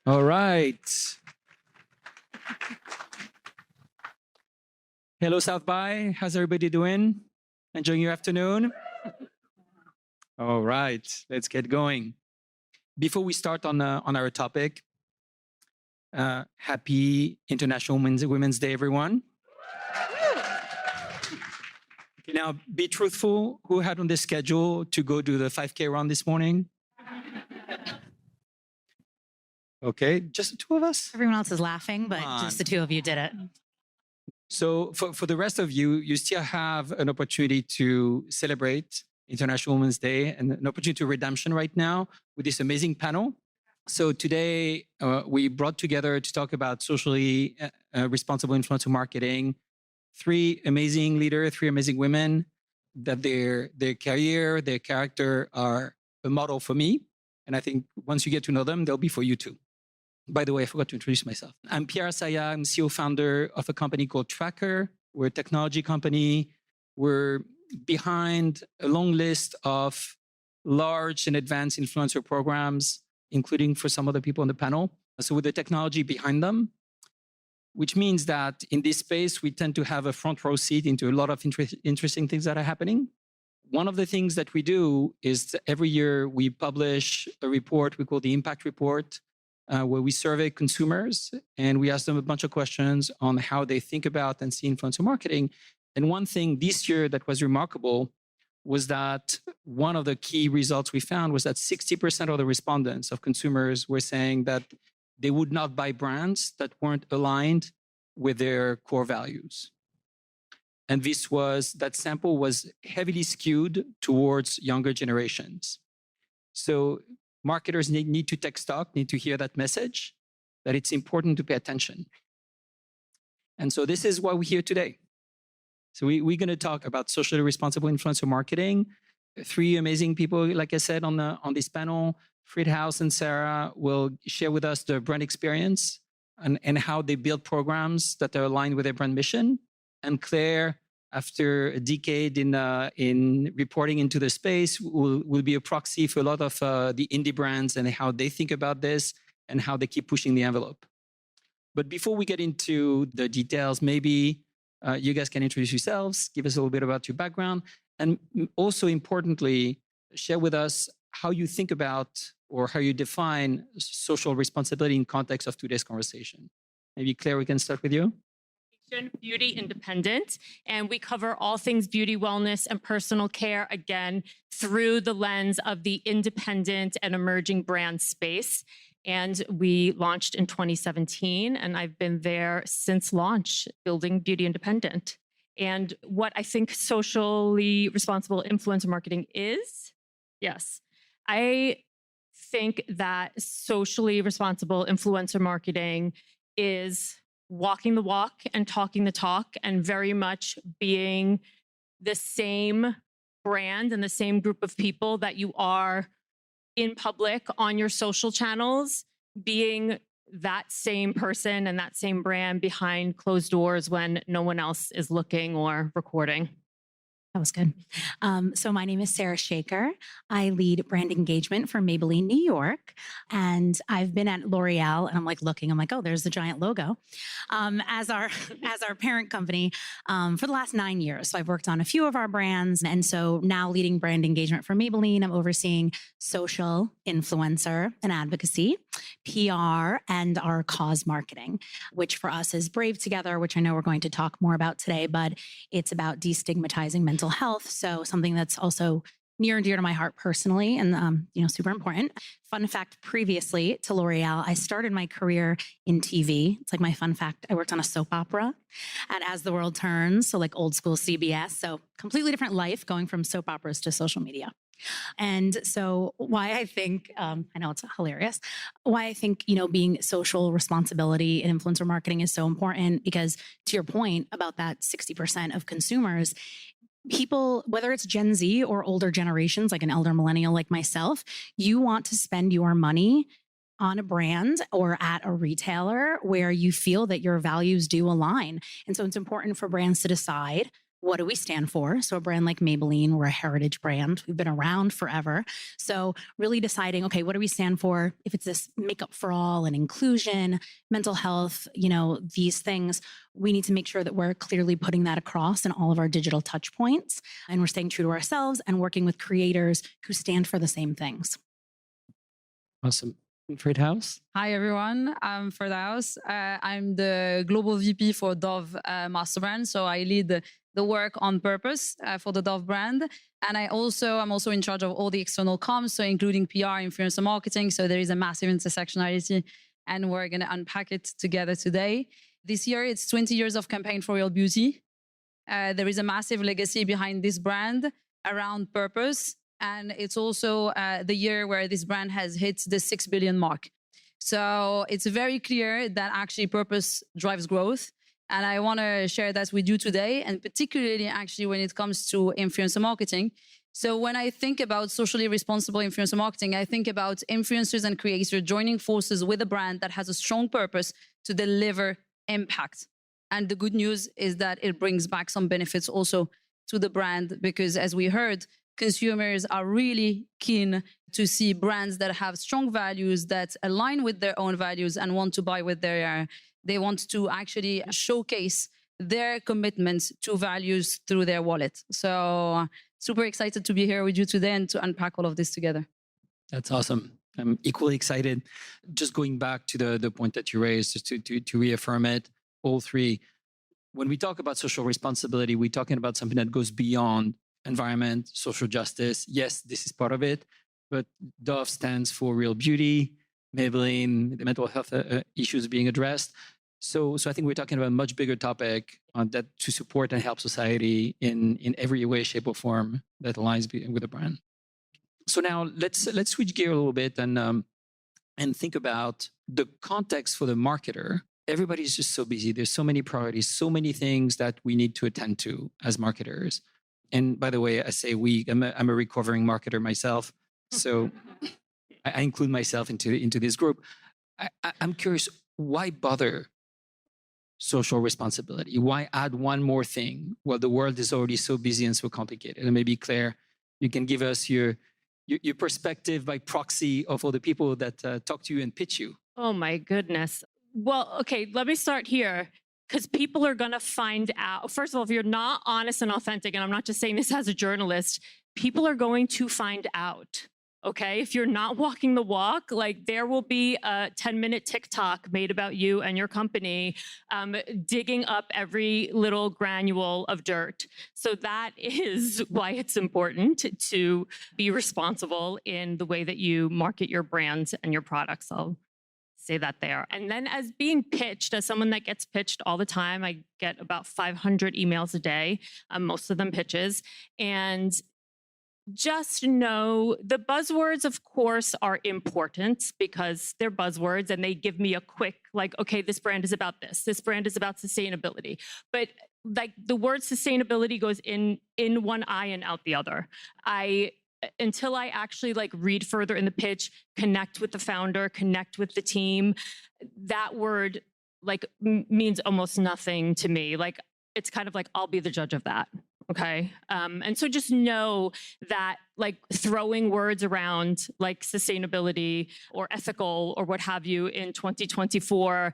All right. Hello, South by. How's everybody doing? Enjoying your afternoon? All right, let's get going. Before we start on our topic, happy International Women's Day, everyone. Okay, now, be truthful. Who had on the schedule to go do the 5K run this morning? Okay, just the two of us? Everyone else is laughing, but just the two of you did it. So for the rest of you, you still have an opportunity to celebrate International Women's Day and an opportunity to redemption right now with this amazing panel. So today we brought together to talk about socially responsible influencer marketing. Three amazing leaders, three amazing women that their career, their character are a model for me. And I think once you get to know them, they'll be for you too. By the way, I forgot to introduce myself. I'm Pierre Assaya. I'm CEO founder of a company called Tracker. We're a technology company. We're behind a long list of large and advanced influencer programs, including for some other people on the panel. So with the technology behind them, which means that in this space, we tend to have a front row seat into a lot of interesting things that are happening. One of the things that we do is every year we publish a report we call the Impact Report, where we survey consumers and we ask them a bunch of questions on how they think about and see influencer marketing. And one thing this year that was remarkable was that one of the key results we found was that 60% of the respondents of consumers were saying that they would not buy brands that weren't aligned with their core values. And that sample was heavily skewed towards younger generations. So marketers need to take stock, need to hear that message, that it's important to pay attention. And so this is why we're here today. So we're going to talk about socially responsible influencer marketing. Three amazing people, like I said, on this panel. Firdaous and Sarah will share with us their brand experience and how they build programs that are aligned with their brand mission. And Claire, after a decade in reporting into the space, will be a proxy for a lot of the indie brands and how they think about this and how they keep pushing the envelope. But before we get into the details, maybe you guys can introduce yourselves, give us a little bit about your background, and also importantly, share with us how you think about or how you define social responsibility in context of today's conversation. Maybe Claire, we can start with you. Beauty Independent, and we cover all things beauty, wellness, and personal care, again, through the lens of the independent and emerging brand space. And we launched in 2017, and I've been there since launch, building Beauty Independent. And what I think socially responsible influencer marketing is, yes, I think that socially responsible influencer marketing is walking the walk and talking the talk, and very much being the same brand and the same group of people that you are in public on your social channels, being that same person and that same brand behind closed doors when no one else is looking or recording. That was good. So my name is Sarah Shaker. I lead brand engagement for Maybelline New York. And I've been at L'Oreal, and I'm like, oh, there's the giant logo, as our parent company for the last 9 years. So I've worked on a few of our brands. And so now leading brand engagement for Maybelline, I'm overseeing social, influencer, and advocacy, PR, and our cause marketing, which for us is Brave Together, which I know we're going to talk more about today, but it's about destigmatizing mental health. So something that's also near and dear to my heart personally, and super important. Fun fact: previously to L'Oreal, I started my career in TV. It's like my fun fact: I worked on a soap opera at As the World Turns, so like old school CBS. So completely different life, going from soap operas to social media. And so why I think, I know it's hilarious, why I think, being social responsibility in influencer marketing is so important, because to your point about that 60% of consumers, people, whether it's Gen Z or older generations, like an elder millennial like myself, you want to spend your money on a brand or at a retailer where you feel that your values do align. And so it's important for brands to decide what do we stand for? So a brand like Maybelline, we're a heritage brand. We've been around forever. So really deciding, okay, what do we stand for? If it's this makeup for all and inclusion, mental health, these things, we need to make sure that we're clearly putting that across in all of our digital touch points. And we're staying true to ourselves and working with creators who stand for the same things. Awesome. Firdaous? Hi, everyone. I'm Firdaous. I'm the Global VP for Dove Masterbrand. So I lead the work on purpose for the Dove brand. And I'm also in charge of all the external comms, so including PR, influencer marketing. So there is a massive intersectionality, and we're going to unpack it together today. This year, it's 20 years of campaign for real beauty. There is a massive legacy behind this brand around purpose. And it's also the year where this brand has hit the 6 billion mark. So it's very clear that actually purpose drives growth. And I want to share that with you today, and particularly actually when it comes to influencer marketing. So when I think about socially responsible influencer marketing, I think about influencers and creators joining forces with a brand that has a strong purpose to deliver impact. And the good news is that it brings back some benefits also to the brand, because as we heard, consumers are really keen to see brands that have strong values, that align with their own values and want to buy with they want to actually showcase their commitment to values through their wallet. So super excited to be here with you today and to unpack all of this together. That's awesome. I'm equally excited. Just going back to the point that you raised, just to reaffirm it, all three. When we talk about social responsibility, we're talking about something that goes beyond environment, social justice. Yes, this is part of it, but Dove stands for real beauty, Maybelline, the mental health issues being addressed. So I think we're talking about a much bigger topic that to support and help society in every way, shape, or form that aligns with the brand. So now let's switch gear a little bit and think about the context for the marketer. Everybody's just so busy. There's so many priorities, so many things that we need to attend to as marketers. And by the way, I say I'm a recovering marketer myself, so I include myself into this group. I'm curious, why bother social responsibility? Why add one more thing? Well, the world is already so busy and so complicated. And maybe Claire, you can give us your perspective by proxy of all the people that talk to you and pitch you. Oh my goodness. Well, okay, let me start here. Because people are going to find out. First of all, if you're not honest and authentic, and I'm not just saying this as a journalist, people are going to find out. Okay, if you're not walking the walk, like there will be a 10-minute TikTok made about you and your company, digging up every little granule of dirt. So that is why it's important to be responsible in the way that you market your brands and your products. I'll say that there. And then as being pitched, as someone that gets pitched all the time, I get about 500 emails a day, most of them pitches. And just know the buzzwords, of course, are important because they're buzzwords and they give me a quick, like, okay, this brand is about this. This brand is about sustainability. But like the word sustainability goes in one eye and out the other. Until I actually like read further in the pitch, connect with the founder, connect with the team, that word like means almost nothing to me. Like it's kind of like, I'll be the judge of that. Okay. And so just know that like throwing words around like sustainability or ethical or what have you in 2024,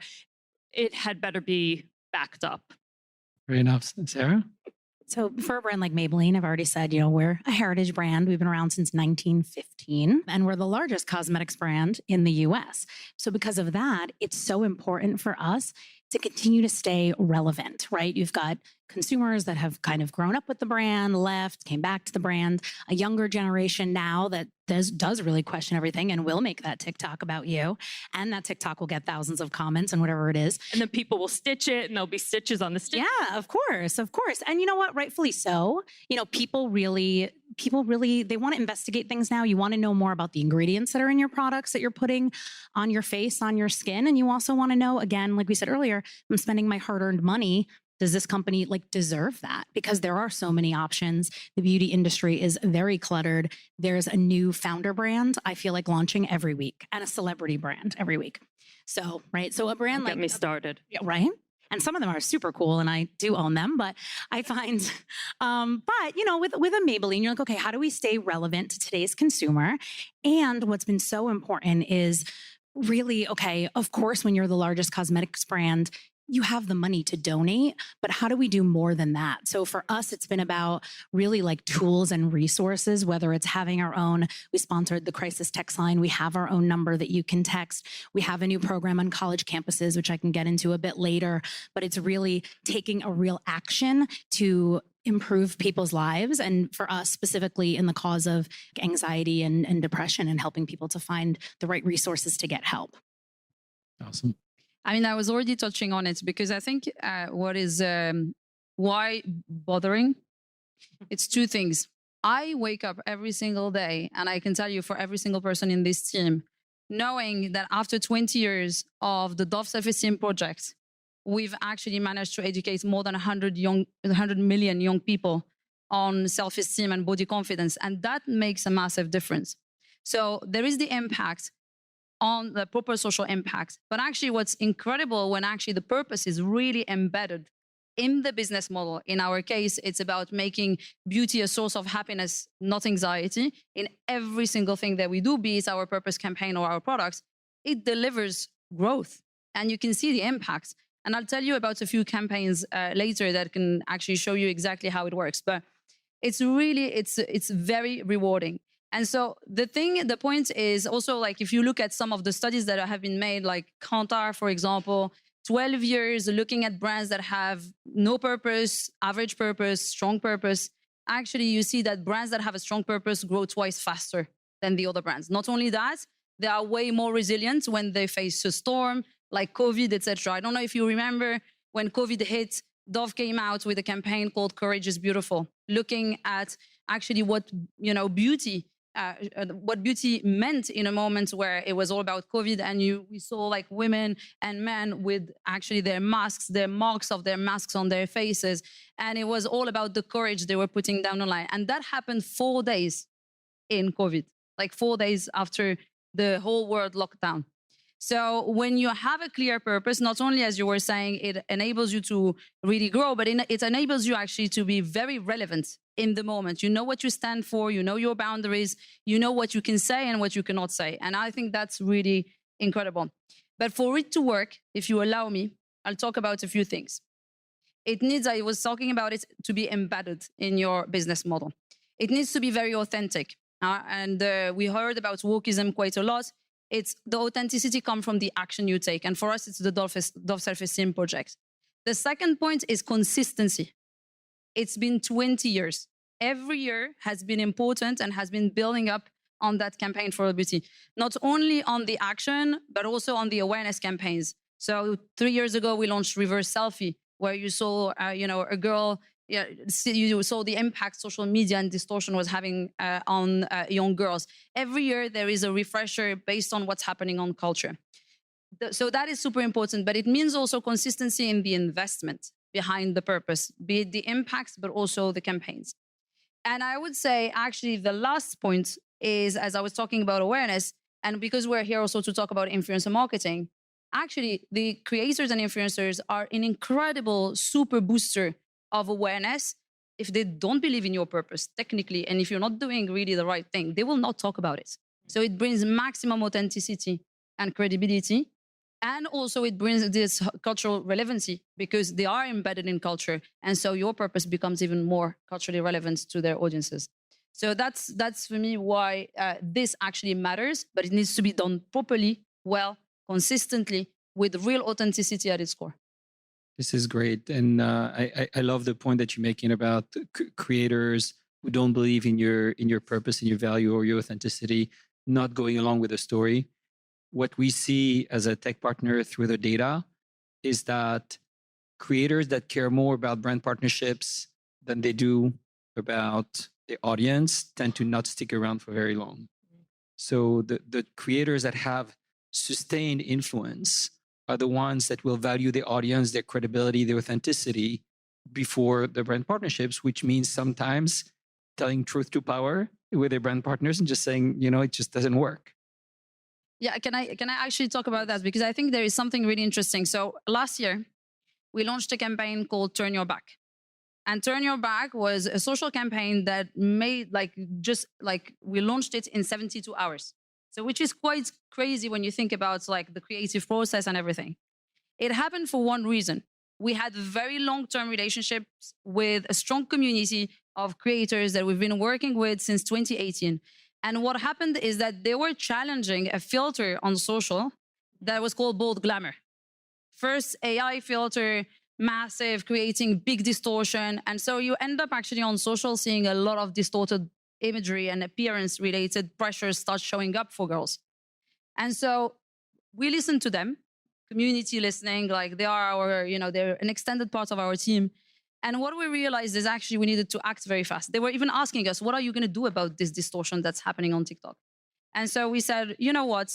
it had better be backed up. Very enough. Sarah? So for a brand like Maybelline, I've already said, we're a heritage brand. We've been around since 1915, and we're the largest cosmetics brand in the US. So because of that, it's so important for us to continue to stay relevant, right? You've got consumers that have kind of grown up with the brand, left, came back to the brand, a younger generation now that does really question everything and will make that TikTok about you. And that TikTok will get thousands of comments and whatever it is. And then people will stitch it and there'll be stitches on the stitch. Yeah, of course. And you know what? Rightfully so. People really, they want to investigate things now. You want to know more about the ingredients that are in your products that you're putting on your face, on your skin. And you also want to know, again, like we said earlier, I'm spending my hard-earned money. Does this company deserve that? Because there are so many options. The beauty industry is very cluttered. There's a new founder brand, I feel like, launching every week, and a celebrity brand every week. So, right. So a brand Get me started. Right. And some of them are super cool and I do own them, but I find, but you know, with a Maybelline, you're like, okay, how do we stay relevant to today's consumer? And what's been so important is really, okay, of course, when you're the largest cosmetics brand, you have the money to donate, but how do we do more than that? So for us, it's been about really like tools and resources, whether it's having our own, we sponsored the crisis text line. We have our own number that you can text. We have a new program on college campuses, which I can get into a bit later, but it's really taking a real action to improve people's lives. And for us specifically in the cause of anxiety and depression and helping people to find the right resources to get help. Awesome. I mean, I was already touching on it because I think what is why bothering? It's two things. I wake up every single day, and I can tell you for every single person in this team, knowing that after 20 years of the Dove Self-Esteem Project, we've actually managed to educate more than 100 million young people on self-esteem and body confidence, and that makes a massive difference. So there is the impact on the proper social impact. But actually what's incredible when actually the purpose is really embedded in the business model. In our case, it's about making beauty a source of happiness, not anxiety. In every single thing that we do, be it our purpose campaign or our products, it delivers growth. And you can see the impact. And I'll tell you about a few campaigns later that can actually show you exactly how it works. But it's really, it's very rewarding. And so the point is also like, if you look at some of the studies that have been made, like Kantar, for example, 12 years looking at brands that have no purpose, average purpose, strong purpose, actually you see that brands that have a strong purpose grow twice faster than the other brands. Not only that, they are way more resilient when they face a storm like COVID, etc. I don't know if you remember when COVID hit, Dove came out with a campaign called Courage is Beautiful, looking at actually what, what beauty meant in a moment where it was all about COVID, and we saw like women and men with actually their masks, their marks of their masks on their faces, and it was all about the courage they were putting down the line. And that happened 4 days in COVID, like 4 days after the whole world locked down. So when you have a clear purpose, not only, as you were saying, it enables you to really grow, but it enables you actually to be very relevant in the moment. You know what you stand for, you know your boundaries, you know what you can say and what you cannot say. And I think that's really incredible. But for it to work, if you allow me, I'll talk about a few things. It needs, I was talking about it, to be embedded in your business model. It needs to be very authentic. And we heard about wokeism quite a lot. It's the authenticity comes from the action you take. And for us, it's the Dove Self-Esteem Project. The second point is consistency. It's been 20 years. Every year has been important and has been building up on that campaign for beauty. Not only on the action, but also on the awareness campaigns. So 3 years ago, we launched Reverse Selfie, where you saw, a girl, you saw the impact social media and distortion was having on young girls. Every year, there is a refresher based on what's happening on culture. So that is super important, but it means also consistency in the investment behind the purpose, be it the impacts, but also the campaigns. And I would say, actually, the last point is, as I was talking about awareness, and because we're here also to talk about influencer marketing, actually, the creators and influencers are an incredible super booster of awareness. If they don't believe in your purpose, technically, and if you're not doing really the right thing, they will not talk about it. So it brings maximum authenticity and credibility. And also it brings this cultural relevancy because they are embedded in culture. And so your purpose becomes even more culturally relevant to their audiences. So that's for me why this actually matters, but it needs to be done properly, well, consistently, with real authenticity at its core. This is great. And I love the point that you're making about creators who don't believe in your purpose and your value or your authenticity, not going along with the story. What we see as a tech partner through the data is that creators that care more about brand partnerships than they do about the audience tend to not stick around for very long. So the creators that have sustained influence are the ones that will value the audience, their credibility, their authenticity before the brand partnerships, which means sometimes telling truth to power with their brand partners and just saying, it just doesn't work. Yeah, can I actually talk about that? Because I think there is something really interesting. So last year, we launched a campaign called Turn Your Back. And Turn Your Back was a social campaign that made we launched it in 72 hours. So which is quite crazy when you think about like the creative process and everything. It happened for one reason. We had very long-term relationships with a strong community of creators that we've been working with since 2018. And what happened is that they were challenging a filter on social that was called bold glamour. First AI filter, massive, creating big distortion. And so you end up actually on social seeing a lot of distorted imagery and appearance related pressures start showing up for girls. And so we listened to them, community listening, like they are our, they're an extended part of our team. And what we realized is actually we needed to act very fast. They were even asking us, what are you going to do about this distortion that's happening on TikTok? And so we said, you know what,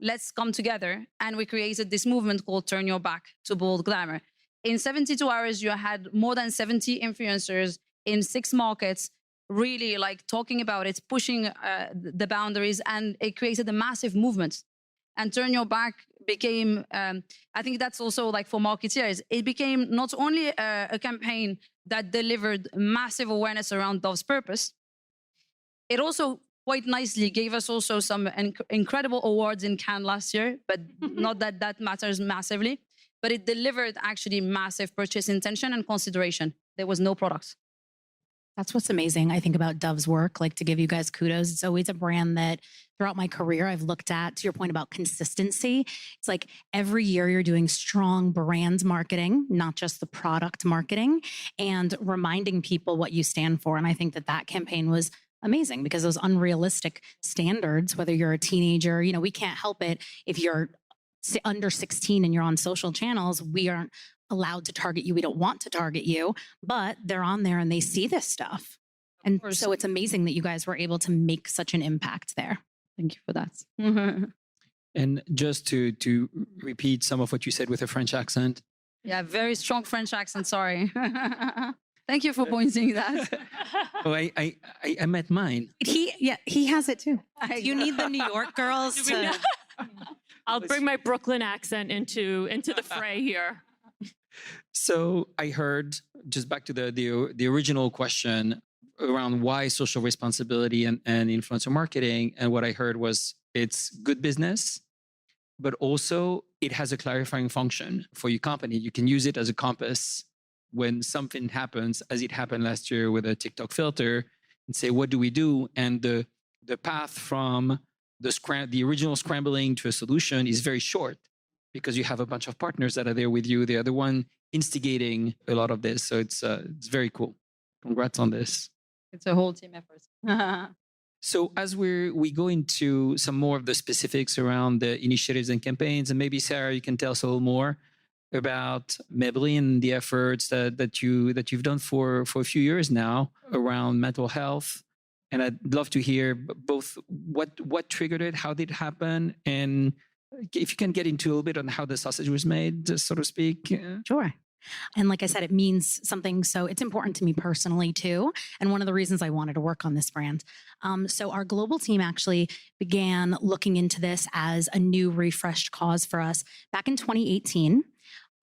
let's come together. And we created this movement called Turn Your Back to Bold Glamour. In 72 hours, you had more than 70 influencers in 6 markets, really like talking about it, pushing the boundaries, and it created a massive movement. And Turn Your Back became, I think that's also like for marketeers, it became not only a campaign that delivered massive awareness around Dove's purpose, it also quite nicely gave us also some incredible awards in Cannes last year, but not that that matters massively, but it delivered actually massive purchase intention and consideration. There was no product. That's what's amazing, I think, about Dove's work. Like, to give you guys kudos, it's always a brand that throughout my career I've looked at, to your point about consistency. It's like every year you're doing strong brand marketing, not just the product marketing, and reminding people what you stand for. And I think that that campaign was amazing because those unrealistic standards, whether you're a teenager, we can't help it. If you're under 16 and you're on social channels, we aren't allowed to target you. We don't want to target you, but they're on there and they see this stuff. And so it's amazing that you guys were able to make such an impact there. Thank you for that. And just to repeat some of what you said with a French accent. Yeah, very strong French accent, sorry. Thank you for pointing that. Oh, I met mine. He has it too. You need the New York girls to... I'll bring my Brooklyn accent into the fray here. So I heard, just back to the original question around why social responsibility and influencer marketing. And what I heard was it's good business, but also it has a clarifying function for your company. You can use it as a compass when something happens, as it happened last year with a TikTok filter, and say, what do we do? And the path from the original scrambling to a solution is very short, because you have a bunch of partners that are there with you. They are the one instigating a lot of this. So it's very cool. Congrats on this. It's a whole team effort. So as we go into some more of the specifics around the initiatives and campaigns, and maybe Sarah, you can tell us a little more about Maybelline and the efforts that you've done for a few years now around mental health. And I'd love to hear both what triggered it, how did it happen, and if you can get into a little bit on how the sausage was made, so to speak. Sure. And like I said, it means something. So it's important to me personally too. And one of the reasons I wanted to work on this brand. So our global team actually began looking into this as a new refreshed cause for us back in 2018.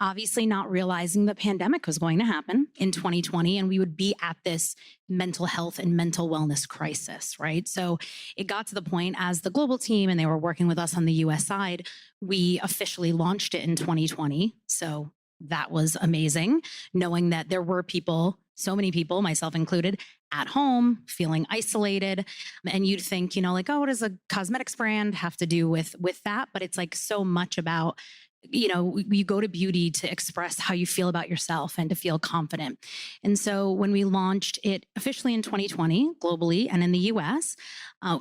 Obviously not realizing the pandemic was going to happen in 2020 and we would be at this mental health and mental wellness crisis, right? So it got to the point as the global team and they were working with us on the US side, we officially launched it in 2020. So that was amazing, knowing that there were people, so many people, myself included, at home, feeling isolated. And you'd think, like, oh, what does a cosmetics brand have to do with that? But it's like so much about, you go to beauty to express how you feel about yourself and to feel confident. And so when we launched it officially in 2020 globally and in the US,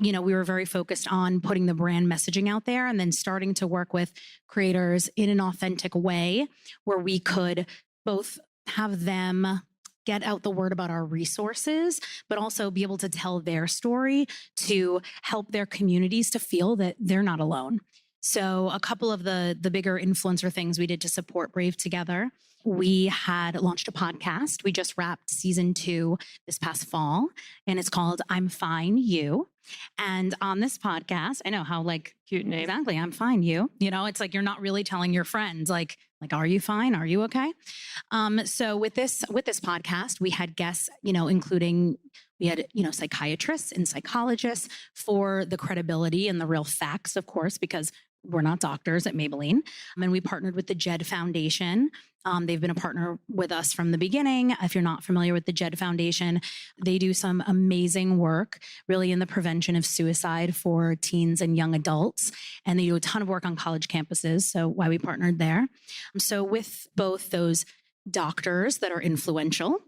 we were very focused on putting the brand messaging out there and then starting to work with creators in an authentic way where we could both have them get out the word about our resources, but also be able to tell their story to help their communities to feel that they're not alone. So a couple of the bigger influencer things we did to support Brave together, we had launched a podcast. We just wrapped season 2 this past fall, and it's called I'm Fine You. And on this podcast, I know how cute name. Exactly, I'm fine you. It's like you're not really telling your friends, like, Like, are you fine? Are you okay? So with this podcast, we had guests, including we had, psychiatrists and psychologists for the credibility and the real facts, of course, because we're not doctors at Maybelline. And we partnered with the JED Foundation. They've been a partner with us from the beginning. If you're not familiar with the JED Foundation, they do some amazing work really in the prevention of suicide for teens and young adults. And they do a ton of work on college campuses. So why we partnered there. So with both those doctors that are influential,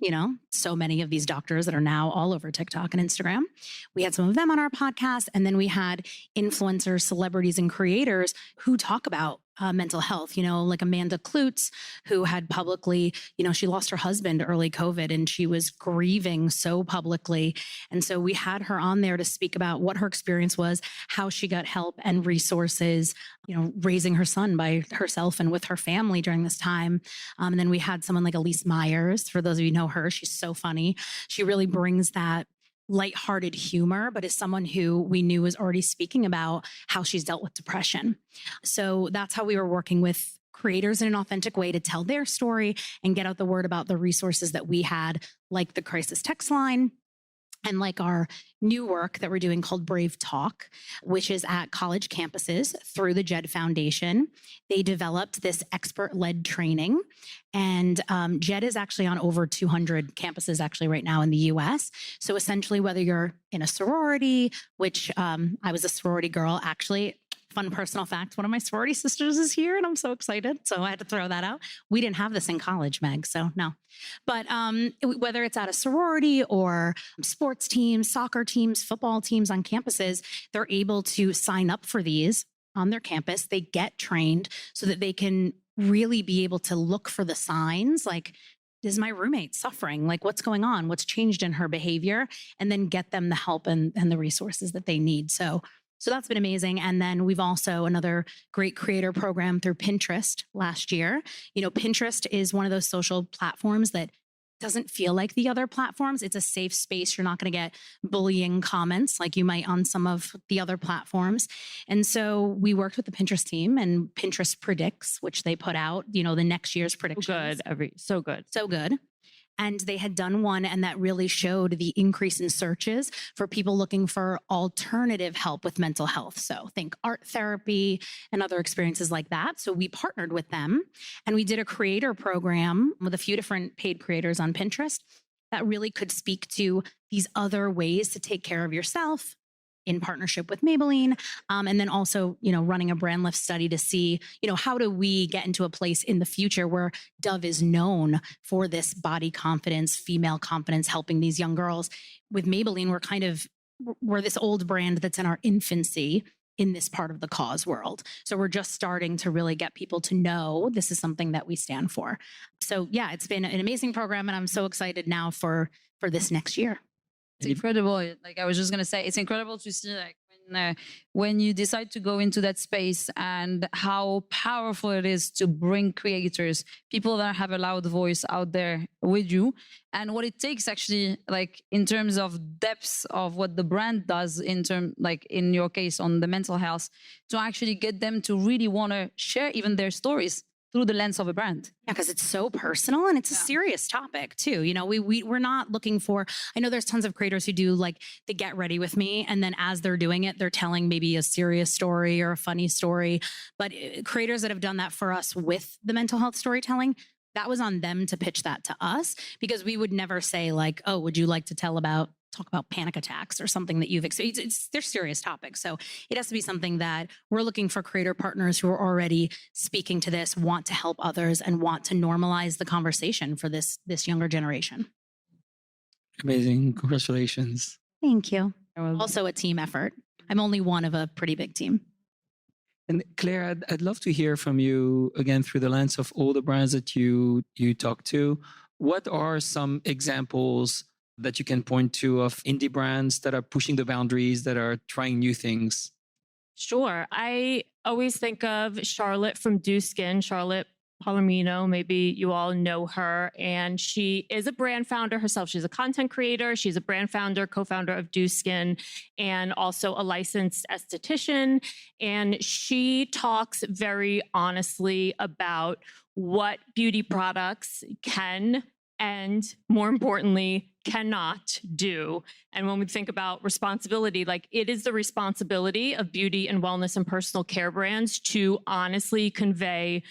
so many of these doctors that are now all over TikTok and Instagram. We had some of them on our podcast. And then we had influencers, celebrities, and creators who talk about mental health, like Amanda Klutz, who had publicly, she lost her husband early COVID and she was grieving so publicly. And so we had her on there to speak about what her experience was, how she got help and resources, raising her son by herself and with her family during this time. And then we had someone like Elise Myers. For those of you who know her, she's so funny. She really brings that lighthearted humor, but as someone who we knew was already speaking about how she's dealt with depression. So that's how we were working with creators in an authentic way to tell their story and get out the word about the resources that we had, like the crisis text line, and like our new work that we're doing called Brave Talk, which is at college campuses through the JED Foundation. They developed this expert-led training, and JED is actually on over 200 campuses actually right now in the US. So essentially, whether you're in a sorority, which I was a sorority girl, actually. Fun personal fact, one of my sorority sisters is here and I'm so excited. So I had to throw that out. We didn't have this in college, Meg, so no. But whether it's at a sorority or sports teams, soccer teams, football teams on campuses, they're able to sign up for these on their campus. They get trained so that they can really be able to look for the signs like, is my roommate suffering? Like what's going on? What's changed in her behavior? And then get them the help and the resources that they need. So that's been amazing. And then we've also another great creator program through Pinterest last year. Pinterest is one of those social platforms that doesn't feel like the other platforms. It's a safe space. You're not going to get bullying comments like you might on some of the other platforms. And so we worked with the Pinterest team and Pinterest predicts, which they put out, the next year's predictions. So good. So good. And they had done one, and that really showed the increase in searches for people looking for alternative help with mental health. So think art therapy and other experiences like that. So we partnered with them and we did a creator program with a few different paid creators on Pinterest that really could speak to these other ways to take care of yourself in partnership with Maybelline. And then also, running a brand lift study to see, how do we get into a place in the future where Dove is known for this body confidence, female confidence, helping these young girls. With Maybelline, we're this old brand that's in our infancy in this part of the cause world. So we're just starting to really get people to know this is something that we stand for. So yeah, it's been an amazing program and I'm so excited now for this next year. It's incredible. Like I was just gonna say, it's incredible to see like when you decide to go into that space and how powerful it is to bring creators, people that have a loud voice out there with you, and what it takes actually, like in terms of depth of what the brand does like in your case on the mental health, to actually get them to really want to share even their stories through the lens of a brand. Yeah, because it's so personal and it's a serious topic too. We're not looking for, I know there's tons of creators who do like the get ready with me. And then as they're doing it, they're telling maybe a serious story or a funny story. But creators that have done that for us with the mental health storytelling, that was on them to pitch that to us because we would never say like, oh, would you like to talk about panic attacks or something that you've experienced. They're serious topics. So it has to be something that we're looking for creator partners who are already speaking to this, want to help others and want to normalize the conversation for this younger generation. Amazing. Congratulations. Thank you. Also a team effort. I'm only one of a pretty big team. And Claire, I'd love to hear from you again through the lens of all the brands that you talk to. What are some examples that you can point to of indie brands that are pushing the boundaries, that are trying new things? Sure. I always think of Charlotte from Do Skin. Charlotte Palomino. Maybe you all know her. And she is a brand founder herself. She's a content creator. She's a brand founder, co-founder of Do Skin, and also a licensed esthetician. And she talks very honestly about what beauty products can and, more importantly, cannot do. And when we think about responsibility, like it is the responsibility of beauty and wellness and personal care brands to honestly convey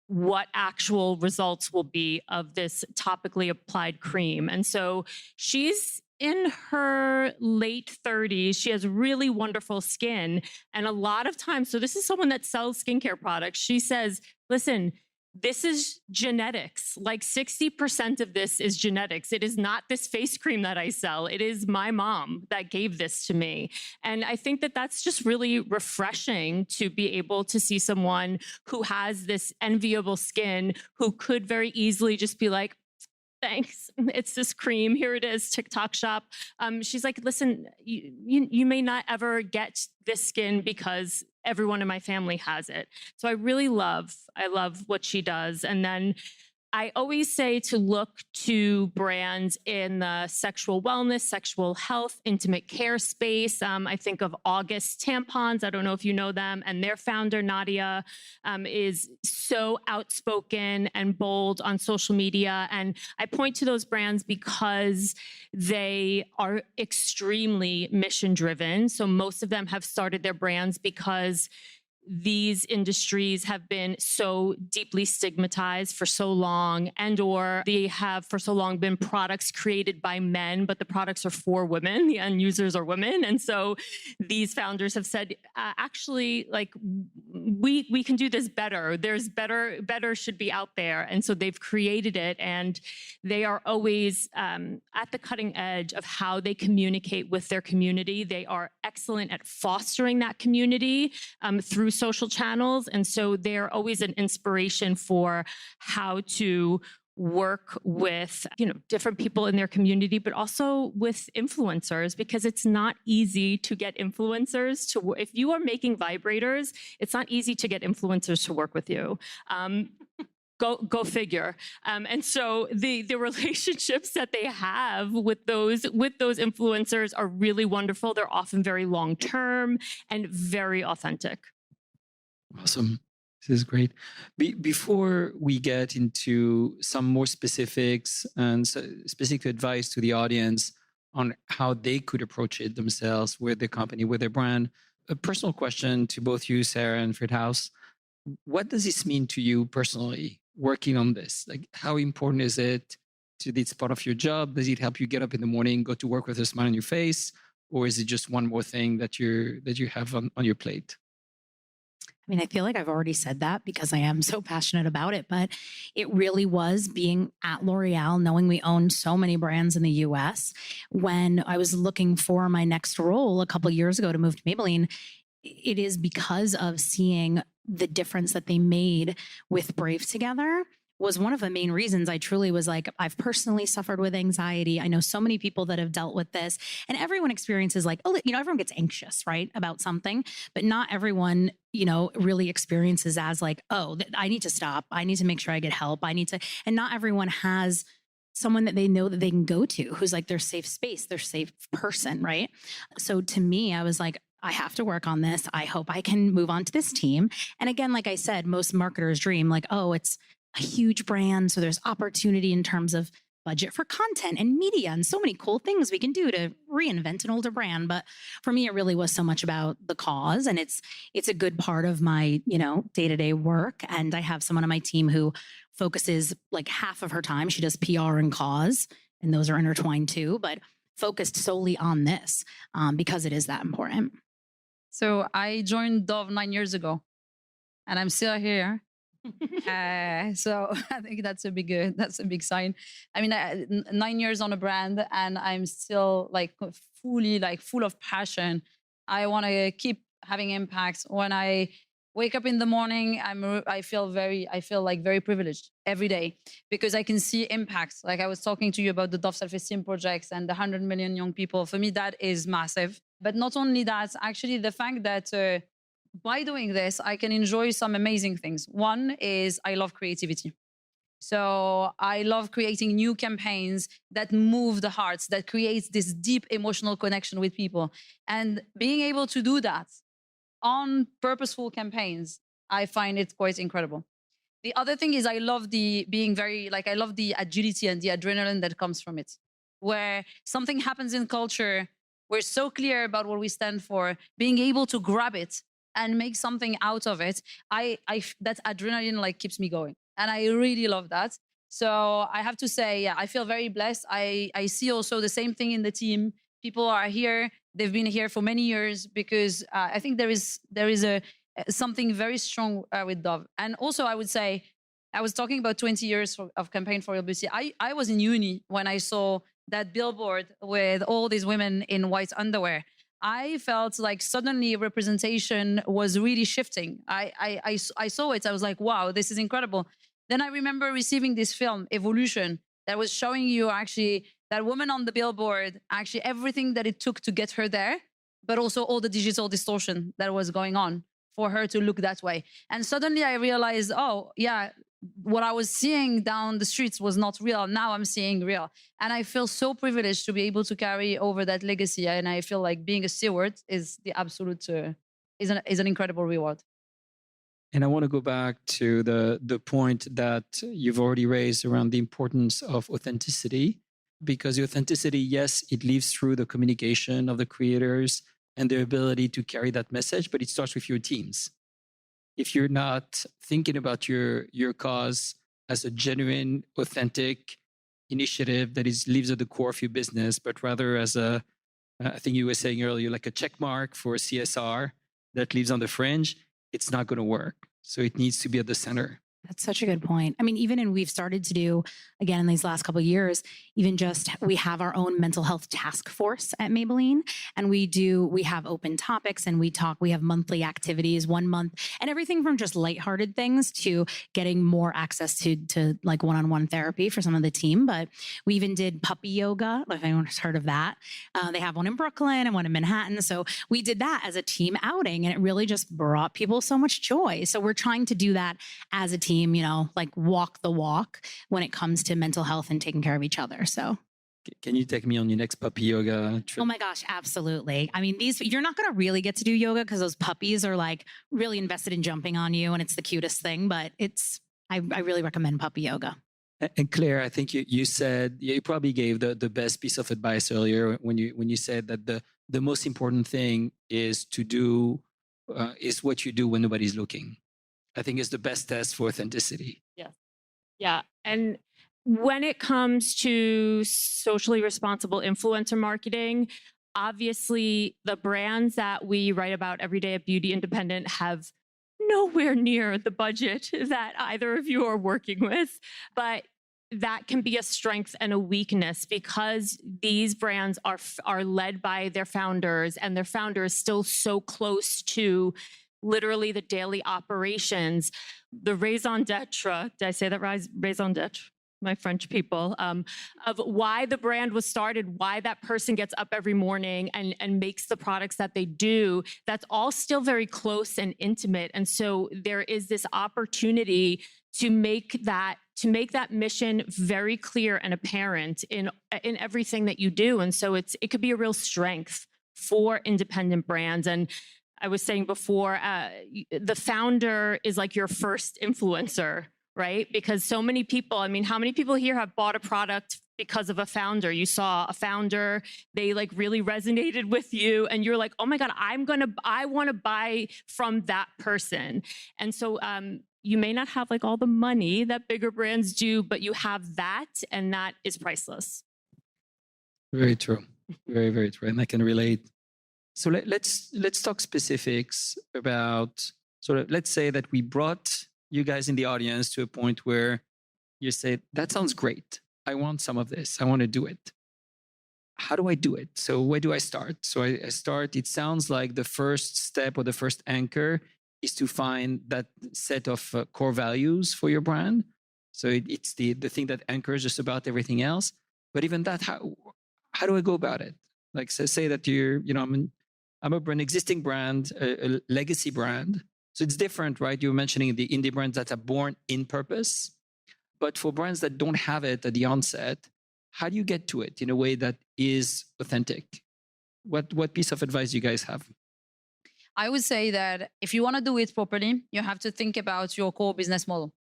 what actual results will be of this topically applied cream. And so she's in her late 30s. She has really wonderful skin. And a lot of times, so this is someone that sells skincare products. She says, listen, this is genetics. Like 60% of this is genetics. It is not this face cream that I sell. It is my mom that gave this to me. And I think that that's just really refreshing to be able to see someone who has this enviable skin, who could very easily just be like, thanks, it's this cream, here it is, TikTok shop. She's like, listen, you may not ever get this skin because everyone in my family has it. So I love what she does. And then I always say to look to brands in the sexual wellness, sexual health, intimate care space. I think of August Tampons. I don't know if you know them. And their founder, Nadia, is so outspoken and bold on social media. And I point to those brands because they are extremely mission driven. So most of them have started their brands because these industries have been so deeply stigmatized for so long, and or they have for so long been products created by men, but the products are for women, the end users are women. And so these founders have said, actually, like we can do this better. There's better should be out there. And so they've created it, and they are always at the cutting edge of how they communicate with their community. They are excellent at fostering that community through social channels. And so they're always an inspiration for how to work with, different people in their community, but also with influencers, because it's not easy to get influencers to, if you are making vibrators, it's not easy to get influencers to work with you. Go figure. And so the relationships that they have with those influencers are really wonderful. They're often very long term and very authentic. Awesome. This is great. Before we get into some more specifics and specific advice to the audience on how they could approach it themselves with their company, with their brand, a personal question to both you, Sarah and Firdaous. What does this mean to you personally, working on this? Like, how important is it to this part of your job? Does it help you get up in the morning, go to work with a smile on your face? Or is it just one more thing that you have on your plate? I mean, I feel like I've already said that because I am so passionate about it, but it really was being at L'Oreal, knowing we own so many brands in the US. When I was looking for my next role a couple of years ago to move to Maybelline, it is because of seeing the difference that they made with Brave together was one of the main reasons I truly was like, I've personally suffered with anxiety. I know so many people that have dealt with this, and everyone experiences like, everyone gets anxious, right, about something, but not everyone, really experiences as like, I need to stop. I need to make sure I get help. and not everyone has someone that they know that they can go to who's like their safe space, their safe person, right? So to me, I was like, I have to work on this. I hope I can move on to this team. And again, like I said, most marketers dream like, it's a huge brand. So there's opportunity in terms of budget for content and media and so many cool things we can do to reinvent an older brand. But for me, it really was so much about the cause. And it's a good part of my, day-to-day work. And I have someone on my team who focuses like half of her time. She does PR and cause, and those are intertwined too, but focused solely on this because it is that important. So I joined Dove 9 years ago, and I'm still here. So I think that's a big sign. I mean, 9 years on a brand, and I'm still like fully full of passion. I want to keep having impacts. When I wake up in the morning, I feel like very privileged every day because I can see impacts. Like I was talking to you about the Dove Self-Esteem projects and the 100 million young people. For me, that is massive. But not only that, actually the fact that by doing this, I can enjoy some amazing things. One is I love creativity. So I love creating new campaigns that move the hearts, that creates this deep emotional connection with people. And being able to do that on purposeful campaigns, I find it quite incredible. The other thing is I love the being very, like, I love the agility and the adrenaline that comes from it. Where something happens in culture, we're so clear about what we stand for, being able to grab it and make something out of it, that adrenaline like keeps me going. And I really love that. So I have to say, yeah, I feel very blessed. I see also the same thing in the team. People are here. They've been here for many years because I think there is a something very strong with Dove. And also, I would say, I was talking about 20 years of campaign for real beauty. I was in uni when I saw that billboard with all these women in white underwear. I felt like suddenly representation was really shifting. I saw it. I was like, wow, this is incredible. Then I remember receiving this film, Evolution, that was showing you actually that woman on the billboard, actually everything that it took to get her there, but also all the digital distortion that was going on for her to look that way. And suddenly I realized, oh, yeah, what I was seeing down the streets was not real. Now I'm seeing real. And I feel so privileged to be able to carry over that legacy. And I feel like being a steward is the absolute, is an incredible reward. And I want to go back to the point that you've already raised around the importance of authenticity, because the authenticity, yes, it lives through the communication of the creators and their ability to carry that message, but it starts with your teams. If you're not thinking about your cause as a genuine, authentic initiative that lives at the core of your business, but rather as I think you were saying earlier, like a check mark for CSR that lives on the fringe, it's not going to work. So it needs to be at the center. That's such a good point. I mean, we've started to do, again, in these last couple of years, even just, we have our own mental health task force at Maybelline. And we have open topics and we have monthly activities 1 month, and everything from just lighthearted things to getting more access to like one-on-one therapy for some of the team. But we even did puppy yoga, if anyone's heard of that. They have one in Brooklyn and one in Manhattan. So we did that as a team outing, and it really just brought people so much joy. So we're trying to do that as a team, like walk the walk when it comes to mental health and taking care of each other. So can you take me on your next puppy yoga trip? Oh my gosh, absolutely. I mean, you're not going to really get to do yoga because those puppies are like really invested in jumping on you, and it's the cutest thing, but I really recommend puppy yoga. And Claire, I think you said, you probably gave the best piece of advice earlier when you said that the most important thing is to do is what you do when nobody's looking. I think is the best test for authenticity. Yes. Yeah. And when it comes to socially responsible influencer marketing, obviously the brands that we write about every day at Beauty Independent have nowhere near the budget that either of you are working with. But that can be a strength and a weakness because these brands are led by their founders, and their founder is still so close to literally the daily operations, the raison d'etre, did I say that right? Raison d'etre, my French people, of why the brand was started, why that person gets up every morning and makes the products that they do. That's all still very close and intimate. And so there is this opportunity to make that mission very clear and apparent in everything that you do. And so it could be a real strength for independent brands. And I was saying before, the founder is like your first influencer, right? Because so many people, I mean, how many people here have bought a product because of a founder? You saw a founder, they like really resonated with you, and you're like, oh my God, I want to buy from that person. And so you may not have like all the money that bigger brands do, but you have that, and that is priceless. Very true. Very, very true. And I can relate. So let's talk specifics about let's say that we brought you guys in the audience to a point where you say, that sounds great. I want some of this. I want to do it. How do I do it? So where do I start? So I start, it sounds like the first step or the first anchor is to find that set of core values for your brand. So it's the thing that anchors just about everything else. But even that, how do I go about it? Like say that I'm I'm an existing brand, a legacy brand. So it's different, right? You were mentioning the indie brands that are born in purpose. But for brands that don't have it at the onset, how do you get to it in a way that is authentic? What piece of advice do you guys have? I would say that if you want to do it properly, you have to think about your core business model.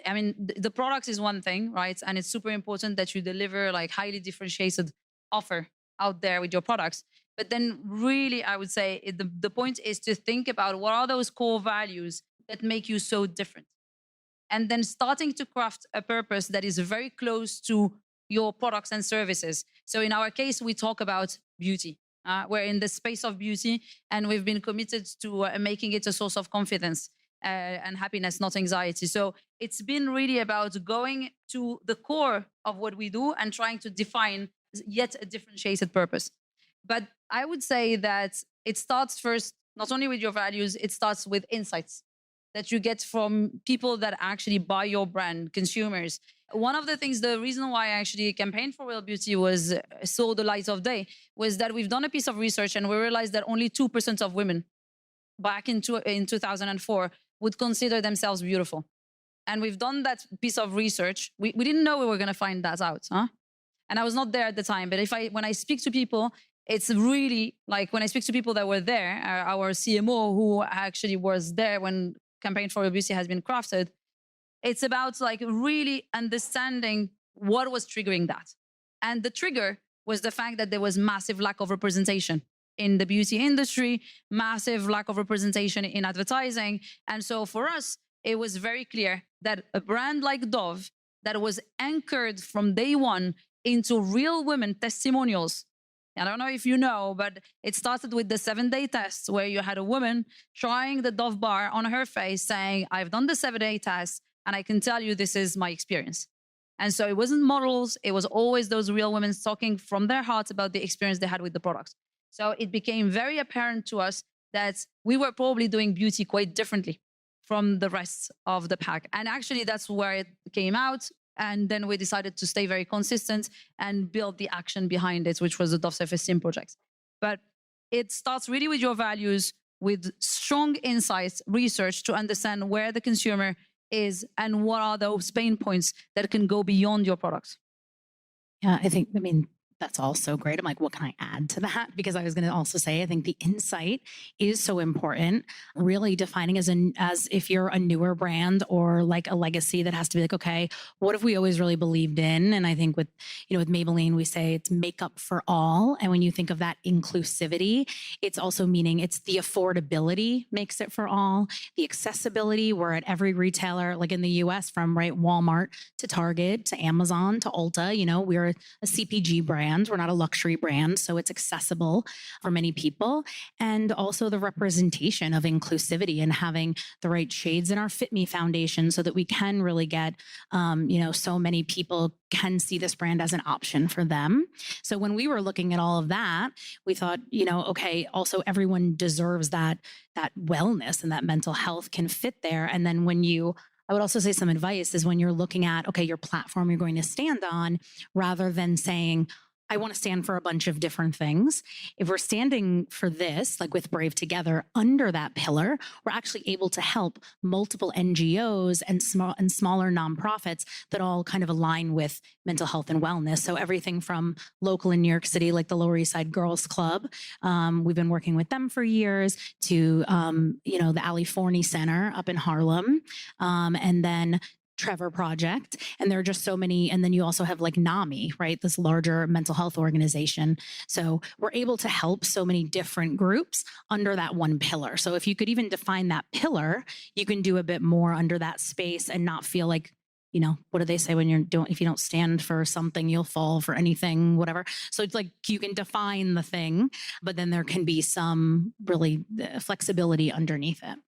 I mean, the product is one thing, right? And it's super important that you deliver like highly differentiated offer out there with your products. But then really, I would say the point is to think about what are those core values that make you so different. And then starting to craft a purpose that is very close to your products and services. So in our case, we talk about beauty. We're in the space of beauty, and we've been committed to making it a source of confidence and happiness, not anxiety. So it's been really about going to the core of what we do and trying to define yet a differentiated purpose. But I would say that it starts first, not only with your values, it starts with insights that you get from people that actually buy your brand, consumers. One of the things, the reason why I actually campaigned for Real Beauty was saw the light of day, was that we've done a piece of research and we realized that only 2% of women back in 2004 would consider themselves beautiful. And we've done that piece of research. We didn't know we were going to find that out. And I was not there at the time. But when I speak to people, it's really like when I speak to people that were there, our CMO who actually was there when Campaign for Real Beauty has been crafted, it's about like really understanding what was triggering that. And the trigger was the fact that there was massive lack of representation in the beauty industry, massive lack of representation in advertising. And so for us, it was very clear that a brand like Dove that was anchored from day one into real women testimonials. I don't know if you know, but it started with the 7-day test where you had a woman trying the Dove bar on her face saying, I've done the 7-day test and I can tell you this is my experience. And so it wasn't models. It was always those real women talking from their hearts about the experience they had with the product. So it became very apparent to us that we were probably doing beauty quite differently from the rest of the pack. And actually that's where it came out. And then we decided to stay very consistent and build the action behind it, which was the Dove Self-Esteem project. But it starts really with your values, with strong insights, research to understand where the consumer is and what are those pain points that can go beyond your product. Yeah, I mean, that's all so great. I'm like, what can I add to that? Because I was going to also say, I think the insight is so important, really defining as if you're a newer brand or like a legacy that has to be like, okay, what have we always really believed in? And I think with Maybelline, we say it's makeup for all. And when you think of that inclusivity, it's also meaning it's the affordability makes it for all, the accessibility. We're at every retailer, like in the US, from Walmart to Target to Amazon to Ulta, we're a CPG brand. We're not a luxury brand, so it's accessible for many people. And also the representation of inclusivity and having the right shades in our Fit Me foundation so that we can really get, so many people can see this brand as an option for them. So when we were looking at all of that, we thought, okay, also everyone deserves that wellness and that mental health can fit there. And then I would also say some advice is when you're looking at, okay, your platform you're going to stand on, rather than saying, I want to stand for a bunch of different things. If we're standing for this, like with Brave Together, under that pillar, we're actually able to help multiple NGOs and smaller nonprofits that all kind of align with mental health and wellness. So everything from local in New York City, like the Lower East Side Girls Club, we've been working with them for years, to the Ali Forney Center up in Harlem, and then Trevor Project. And there are just so many. And then you also have like NAMI, right? This larger mental health organization. So we're able to help so many different groups under that one pillar. So if you could even define that pillar, you can do a bit more under that space and not feel like, what do they say when if you don't stand for something, you'll fall for anything, whatever. So it's like you can define the thing, but then there can be some really flexibility underneath it.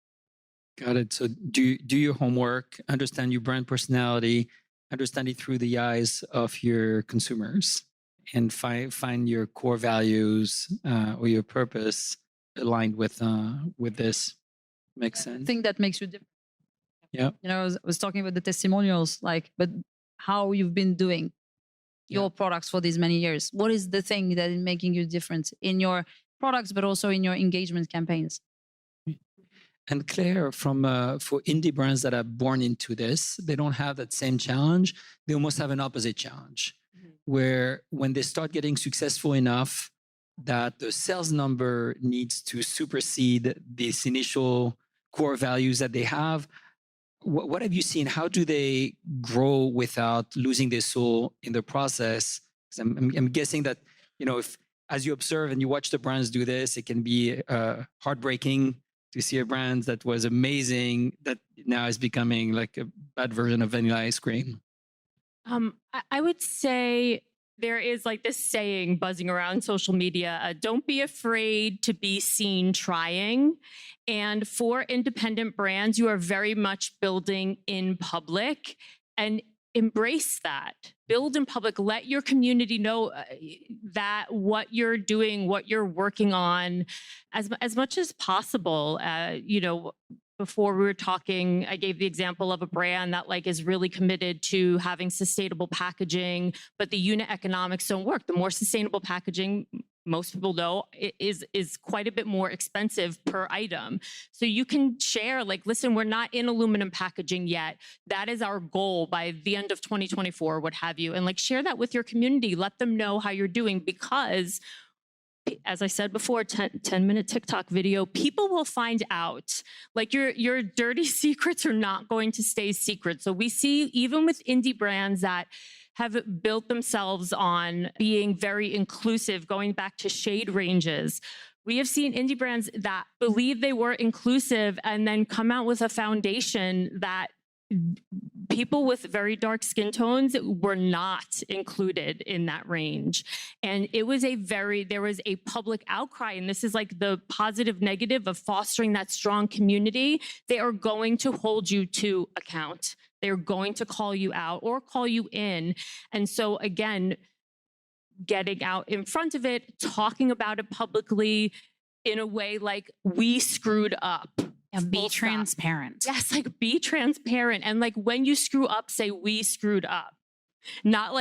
Got it. So do your homework, understand your brand personality, understand it through the eyes of your consumers, and find your core values or your purpose aligned with this. Makes sense. The thing that makes you different. Yeah. I was talking about the testimonials, but how you've been doing your products for these many years. What is the thing that is making you different in your products, but also in your engagement campaigns. And Claire, from for indie brands that are born into this, they don't have that same challenge. They almost have an opposite challenge, where when they start getting successful enough that the sales number needs to supersede these initial core values that they have, what have you seen? How do they grow without losing their soul in the process? 'Cause I'm guessing that, if as you observe and you watch the brands do this, it can be heartbreaking to see a brand that was amazing that now is becoming like a bad version of vanilla ice cream. I would say there is like this saying buzzing around social media, don't be afraid to be seen trying. And for independent brands, you are very much building in public, and embrace that. Build in public. Let your community know that what you're doing, what you're working on, as much as possible. Before we were talking, I gave the example of a brand that is really committed to having sustainable packaging, but the unit economics don't work. The more sustainable packaging, most people know, is quite a bit more expensive per item. So you can share, listen, we're not in aluminum packaging yet. That is our goal by the end of 2024, what have you. And share that with your community. Let them know how you're doing, because as I said before, 10-minute TikTok video, people will find out. Your dirty secrets are not going to stay secret. So we see, even with indie brands that have built themselves on being very inclusive, going back to shade ranges, we have seen indie brands that believe they were inclusive and then come out with a foundation that people with very dark skin tones were not included in that range. And there was a public outcry, and this is the positive negative of fostering that strong community. They are going to hold you to account. They're going to call you out or call you in. And so again, getting out in front of it, talking about it publicly in a way we screwed up. And be transparent. Yes, be transparent. And when you screw up, say, we screwed up. Not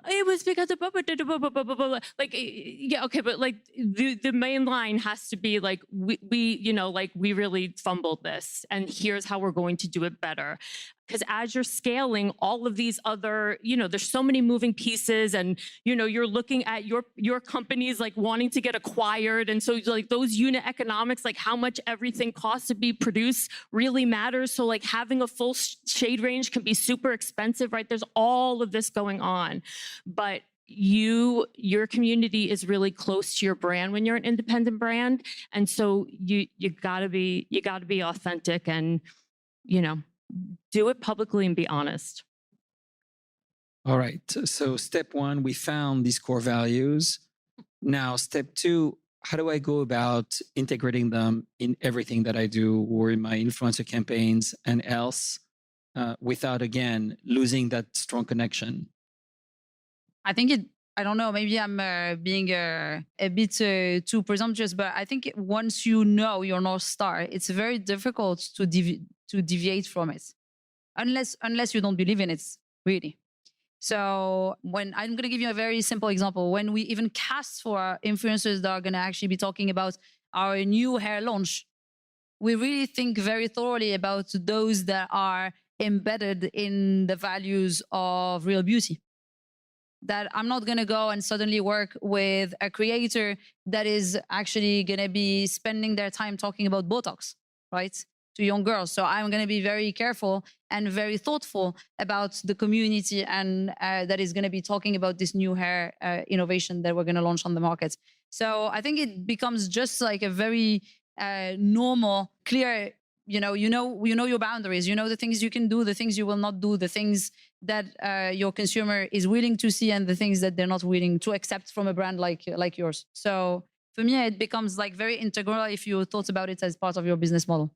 it was because of blah, blah, blah, blah, blah, blah, blah. Yeah, okay, but the main line has to be we really fumbled this, and here's how we're going to do it better. Because as you're scaling all of these other, there's so many moving pieces, and you're looking at your companies wanting to get acquired, and so those unit economics, how much everything costs to be produced, really matters. So having a full shade range can be super expensive, right? There's all of this going on, but your community is really close to your brand when you're an independent brand, and so you gotta be authentic and do it publicly and be honest. All right. So step one, we found these core values. Now, step two, how do I go about integrating them in everything that I do, or in my influencer campaigns and else, without, again, losing that strong connection? I think I don't know, maybe I'm being a bit too presumptuous, but I think once you know your North Star, it's very difficult to deviate from it. Unless you don't believe in it, really. So when I'm going to give you a very simple example, when we even cast for influencers that are going to actually be talking about our new hair launch, we really think very thoroughly about those that are embedded in the values of real beauty. That I'm not going to go and suddenly work with a creator that is actually going to be spending their time talking about Botox, right? To young girls. So I'm going to be very careful and very thoughtful about the community and that is going to be talking about this new hair innovation that we're going to launch on the market. So I think it becomes just a very normal, clear, you know your boundaries, the things you can do, the things you will not do, the things that your consumer is willing to see and the things that they're not willing to accept from a brand like yours. So for me, it becomes very integral if you thought about it as part of your business model.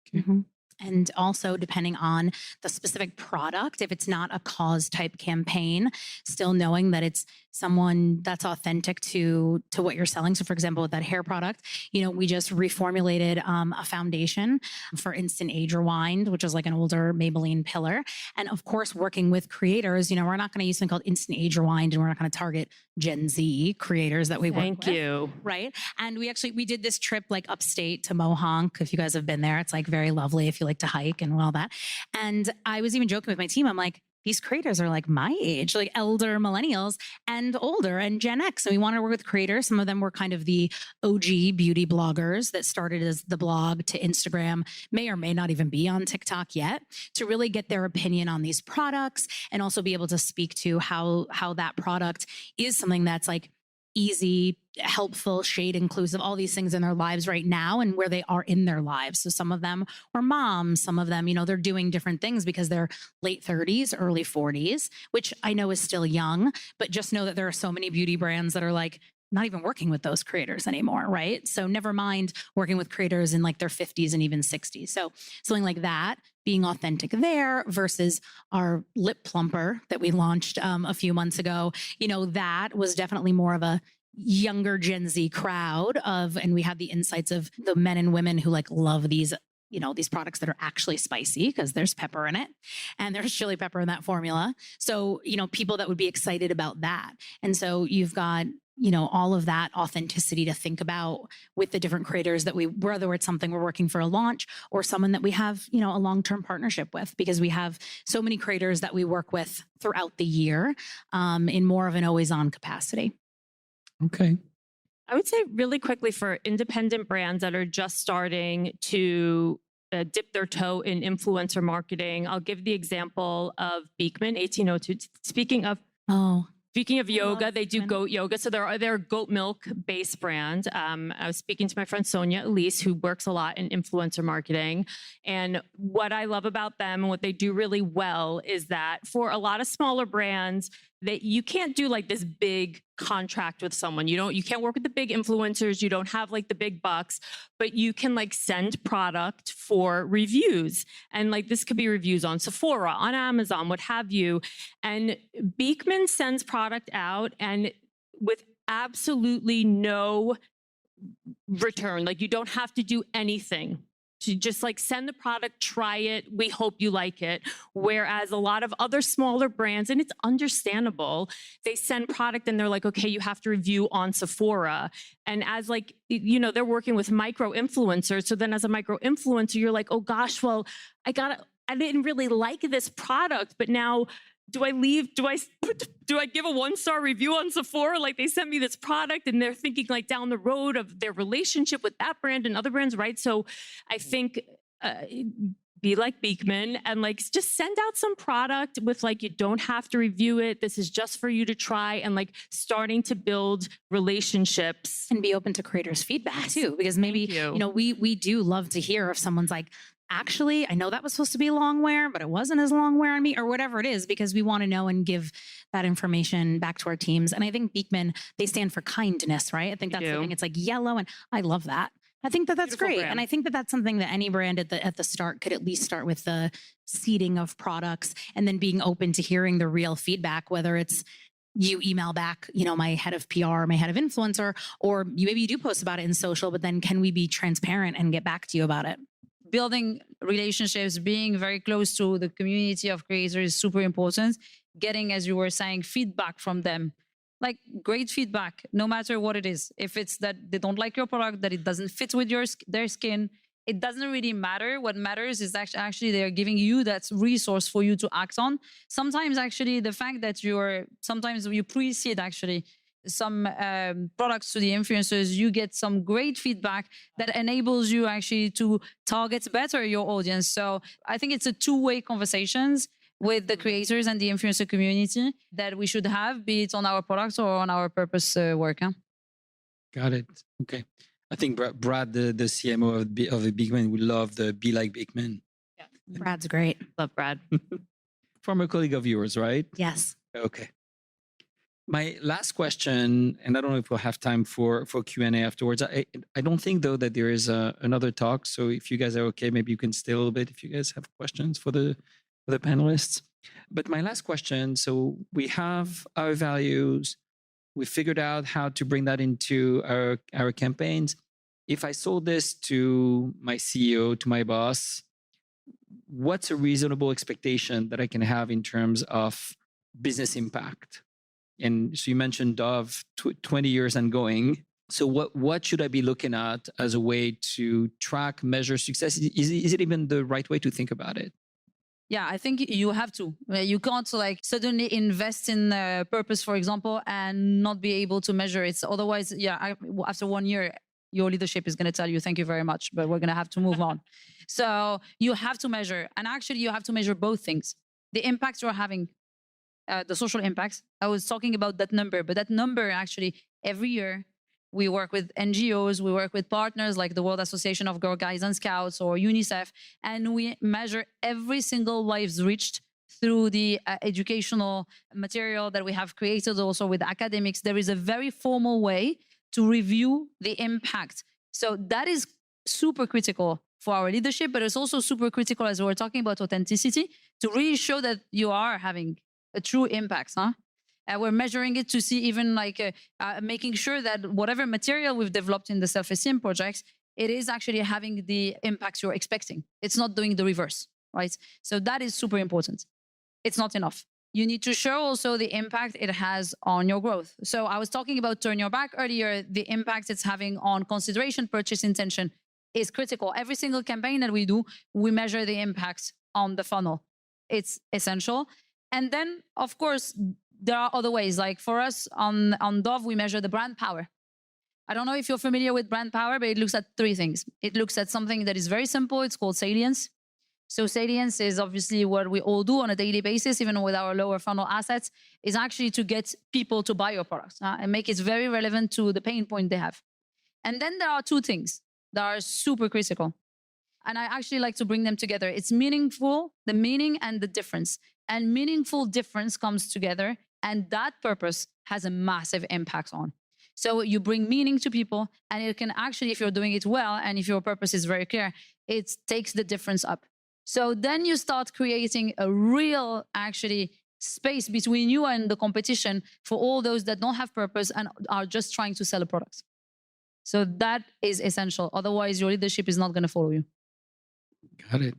Okay. Mm-hmm. And also depending on the specific product, if it's not a cause type campaign, still knowing that it's someone that's authentic to what you're selling. So for example, with that hair product, we just reformulated a foundation for instant age rewind, which is like an older Maybelline pillar. And of course, working with creators, we're not going to use something called instant age rewind, and we're not going to target Gen Z creators that we work with. Thank you. Right. And we did this trip like upstate to Mohonk. If you guys have been there, it's like very lovely if you like to hike and all that. And I was even joking with my team. I'm like, these creators are like my age, like elder millennials and older and Gen X. And we wanted to work with creators. Some of them were kind of the OG beauty bloggers that started as the blog to Instagram, may or may not even be on TikTok yet, to really get their opinion on these products and also be able to speak to how that product is something that's like easy, helpful, shade inclusive, all these things in their lives right now and where they are in their lives. So some of them were moms, some of them, they're doing different things because they're late 30s, early 40s, which I know is still young, but just know that there are so many beauty brands that are like not even working with those creators anymore, right? So never mind working with creators in like their 50s and even 60s. So something like that, being authentic there versus our lip plumper that we launched a few months ago, that was definitely more of a younger Gen Z crowd and we had the insights of the men and women who like love these products that are actually spicy because there's pepper in it and there's chili pepper in that formula. So, people that would be excited about that. And so you've got, all of that authenticity to think about with the different creators that whether it's something we're working for a launch or someone that we have, a long-term partnership with, because we have so many creators that we work with throughout the year in more of an always-on capacity. Okay. I would say really quickly for independent brands that are just starting to dip their toe in influencer marketing, I'll give the example of Beekman 1802. Speaking of yoga, they do goat yoga. So they're a goat milk based brand. I was speaking to my friend Sonia Elise, who works a lot in influencer marketing. And what I love about them and what they do really well is that for a lot of smaller brands, that you can't do like this big contract with someone. You can't work with the big influencers. You don't have like the big bucks, but you can like send product for reviews. And like this could be reviews on Sephora, on Amazon, what have you. And Beekman sends product out and with absolutely no return. Like you don't have to do anything. To just like send the product, try it. We hope you like it. Whereas a lot of other smaller brands, and it's understandable, they send product and they're like, okay, you have to review on Sephora. And as like, they're working with micro influencers. So then as a micro influencer, you're like, oh gosh, well, I didn't really like this product, but now do I give a 1-star review on Sephora? Like they sent me this product and they're thinking like down the road of their relationship with that brand and other brands, right? So I think be like Beekman and like just send out some product with like, you don't have to review it. This is just for you to try and like starting to build relationships. And be open to creators' feedback too, because maybe, we do love to hear if someone's like, actually, I know that was supposed to be long wear, but it wasn't as long wear on me or whatever it is, because we want to know and give that information back to our teams. And I think Beekman, they stand for kindness, right? I think that's the thing. It's like yellow and I love that. I think that's beautiful great. Brand. And I think that's something that any brand at the start could at least start with the seeding of products and then being open to hearing the real feedback, whether it's you email back, my head of PR, my head of influencer, or maybe you do post about it in social, but then can we be transparent and get back to you about it? Building relationships, being very close to the community of creators is super important. Getting, as you were saying, feedback from them, like great feedback, no matter what it is. If it's that they don't like your product, that it doesn't fit with their skin, it doesn't really matter. What matters is actually they're giving you that resource for you to act on. Sometimes actually the fact that sometimes you pre-seed actually some products to the influencers, you get some great feedback that enables you actually to target better your audience. So I think it's a two-way conversations with the creators and the influencer community that we should have, be it on our products or on our purpose work. Got it. Okay. I think Brad, the CMO of Beekman, would love the Be Like Beekman. Yeah. Brad's great. Love Brad. Former colleague of yours, right? Yes. Okay. My last question, and I don't know if we'll have time for Q&A afterwards. I don't think, though, that there is another talk. So if you guys are okay, maybe you can stay a little bit if you guys have questions for the panelists. But my last question, so we have our values. We figured out how to bring that into our campaigns. If I sold this to my CEO, to my boss, what's a reasonable expectation that I can have in terms of business impact? And so you mentioned Dove, 20 years and going. So what should I be looking at as a way to track, measure success? Is it even the right way to think about it? Yeah, I think you have to. You can't like suddenly invest in purpose, for example, and not be able to measure it. Otherwise, after 1 year, your leadership is going to tell you, thank you very much, but we're going to have to move on. So you have to measure. And actually, you have to measure both things. The impact you're having, the social impacts. I was talking about that number, but that number actually every year, we work with NGOs, we work with partners like the World Association of Girl Guides and Scouts or UNICEF, and we measure every single lives reached through the educational material that we have created also with academics. There is a very formal way to review the impact. So that is super critical for our leadership, but it's also super critical as we're talking about authenticity to really show that you are having a true impact. We're measuring it to see even like making sure that whatever material we've developed in the self-esteem projects, it is actually having the impacts you're expecting. It's not doing the reverse, right? So that is super important. It's not enough. You need to show also the impact it has on your growth. So I was talking about Turn Your Back earlier. The impact it's having on consideration, purchase intention is critical. Every single campaign that we do, we measure the impact on the funnel. It's essential. And then, of course, there are other ways. Like for us on Dove, we measure the brand power. I don't know if you're familiar with brand power, but it looks at three things. It looks at something that is very simple. It's called salience. So salience is obviously what we all do on a daily basis, even with our lower funnel assets, is actually to get people to buy your products and make it very relevant to the pain point they have. And then there are two things that are super critical. And I actually like to bring them together. It's meaningful, the meaning and the difference. And meaningful difference comes together, and that purpose has a massive impact on. So you bring meaning to people, and it can actually, if you're doing it well, and if your purpose is very clear, it takes the difference up. So then you start creating a real, actually, space between you and the competition for all those that don't have purpose and are just trying to sell a product. So that is essential. Otherwise, your leadership is not going to follow you. Got it.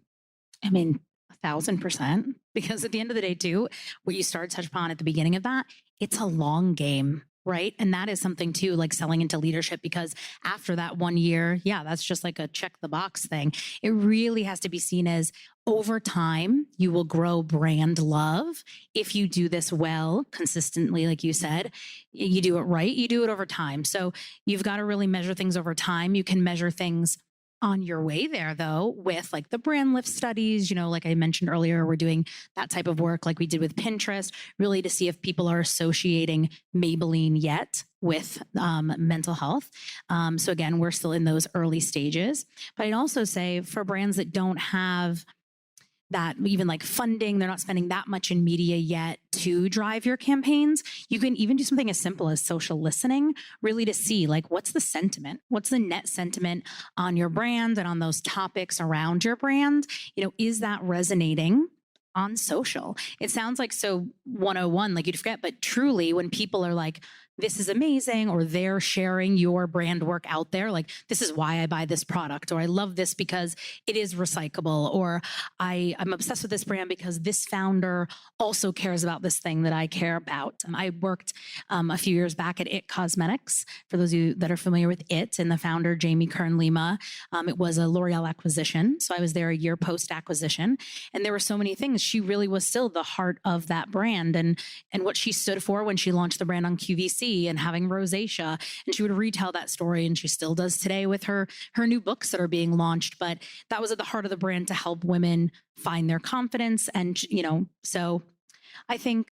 I mean, 1,000%. Because at the end of the day, too, what you started to touch upon at the beginning of that, it's a long game, right? And that is something, too, like selling into leadership, because after that 1 year, yeah, that's just like a check the box thing. It really has to be seen as over time, you will grow brand love if you do this well, consistently, like you said. You do it right, you do it over time. So you've got to really measure things over time. You can measure things on your way there, though, with like the brand lift studies, like I mentioned earlier, we're doing that type of work like we did with Pinterest, really to see if people are associating Maybelline yet with mental health. So again, we're still in those early stages. But I'd also say for brands that don't have that even like funding, they're not spending that much in media yet to drive your campaigns, you can even do something as simple as social listening, really to see like what's the sentiment, what's the net sentiment on your brand and on those topics around your brand. Is that resonating on social? It sounds like so 101, like you'd forget, but truly when people are like, this is amazing, or they're sharing your brand work out there, like this is why I buy this product, or I love this because it is recyclable, or I'm obsessed with this brand because this founder also cares about this thing that I care about. I worked a few years back at IT Cosmetics, for those of you that are familiar with IT, and the founder, Jamie Kern-Lima. It was a L'Oreal acquisition. So I was there a year post-acquisition, and there were so many things. She really was still the heart of that brand and what she stood for when she launched the brand on QVC and having rosacea, and she would retell that story, and she still does today with her new books that are being launched. But that was at the heart of the brand to help women find their confidence. And so I think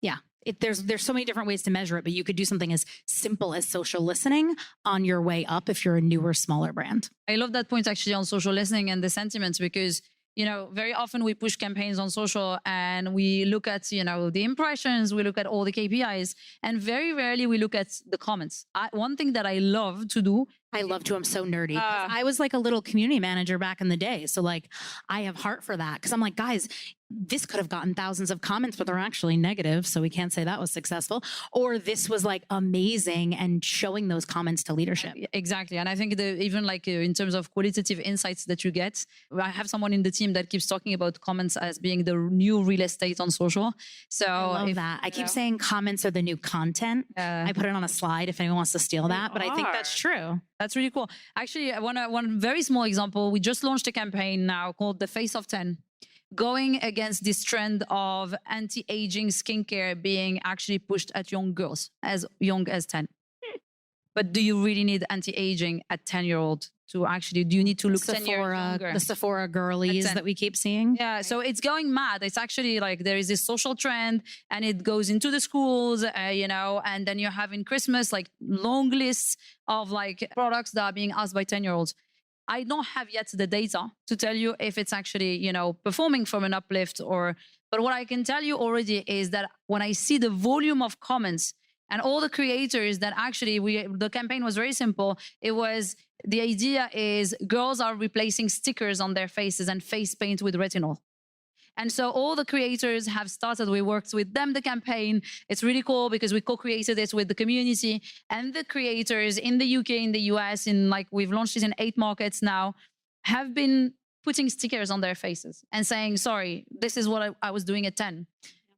there's so many different ways to measure it, but you could do something as simple as social listening on your way up if you're a newer, smaller brand. I love that point actually on social listening and the sentiments, because very often we push campaigns on social and we look at, the impressions, we look at all the KPIs, and very rarely we look at the comments. One thing that I love to do. I'm so nerdy. I was like a little community manager back in the day. So like, I have heart for that. Cause I'm like, guys, this could have gotten thousands of comments, but they're actually negative. So we can't say that was successful. Or this was like amazing, and showing those comments to leadership. Exactly. And I think even like in terms of qualitative insights that you get, I have someone in the team that keeps talking about comments as being the new real estate on social. So I love that. I keep saying comments are the new content. I put it on a slide if anyone wants to steal that, but I think that's true. That's really cool. Actually, one very small example. We just launched a campaign now called the Face of 10, going against this trend of anti-aging skincare being actually pushed at young girls as young as 10. But do you really need anti-aging at 10-year-old to actually, do you need to look 10 years younger? The Sephora girlies that we keep seeing. Yeah, so it's going mad. It's actually like there is this social trend and it goes into the schools, and then you're having Christmas, like long lists of like products that are being asked by 10-year-olds. I don't have yet the data to tell you if it's actually, performing from an uplift but what I can tell you already is that when I see the volume of comments and all the creators that actually the campaign was very simple. The idea is girls are replacing stickers on their faces and face paint with retinol. And so all the creators have started, we worked with them, the campaign. It's really cool because we co-created it with the community and the creators in the UK, in the US, we've launched it in 8 markets now, have been putting stickers on their faces and saying, sorry, this is what I was doing at 10.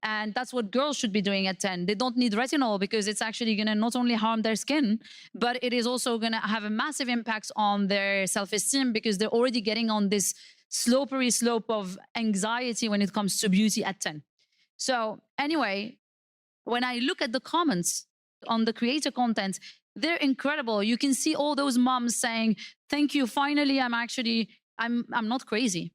And that's what girls should be doing at 10. They don't need retinol because it's actually going to not only harm their skin, but it is also going to have a massive impact on their self-esteem because they're already getting on this slippery slope of anxiety when it comes to beauty at 10. So anyway, when I look at the comments on the creator content, they're incredible. You can see all those moms saying, thank you, finally, I'm not crazy.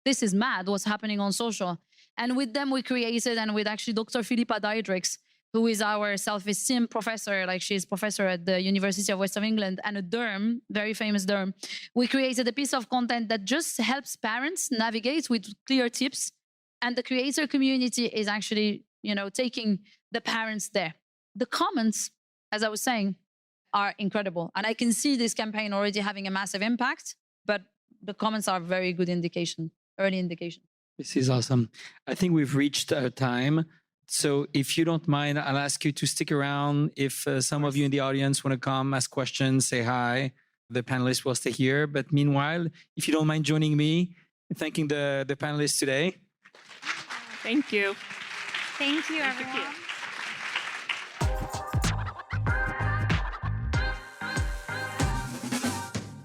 This is mad what's happening on social. And with them, we created, and with actually Dr. Philippa Diedrichs, who is our self-esteem professor, she's professor at the University of West of England, and a derm, very famous derm. We created a piece of content that just helps parents navigate with clear tips. And the creator community is actually, taking the parents there. The comments, as I was saying, are incredible. And I can see this campaign already having a massive impact, but the comments are very good indication, early indication. This is awesome. I think we've reached our time. So if you don't mind, I'll ask you to stick around. If some of you in the audience want to come, ask questions, say hi, the panelists will stay here. But meanwhile, if you don't mind joining me in thanking the panelists today. Thank you. Thank you, everyone.